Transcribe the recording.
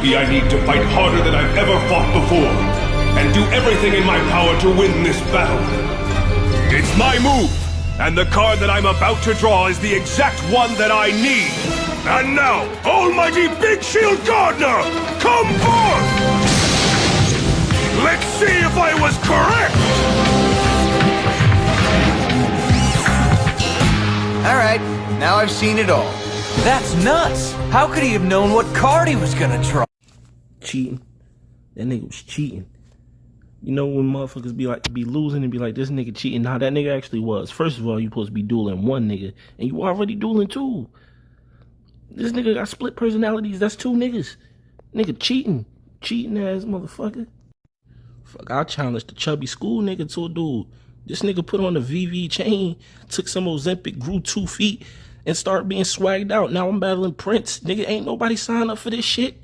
Maybe I need to fight harder than I've ever fought before, and do everything in my power to win this battle. It's my move, and the card that I'm about to draw is the exact one that I need. And now, Almighty Big Shield Gardener, come forth! Let's see if I was correct! Alright, now I've seen it all. That's nuts! How could he have known what card he was gonna draw? Cheating. That nigga was cheating. You know when motherfuckers be losing and be like, this nigga cheating? Nah, that nigga actually was. First of all, you supposed to be dueling one nigga, and you already dueling two. This nigga got split personalities. That's two niggas. Nigga cheating. Cheating ass motherfucker. Fuck, I challenged the chubby school nigga to a dude. This nigga put on a VV chain, took some Ozempic, grew 2 feet, and started being swagged out. Now I'm battling Prince. Nigga, ain't nobody signed up for this shit.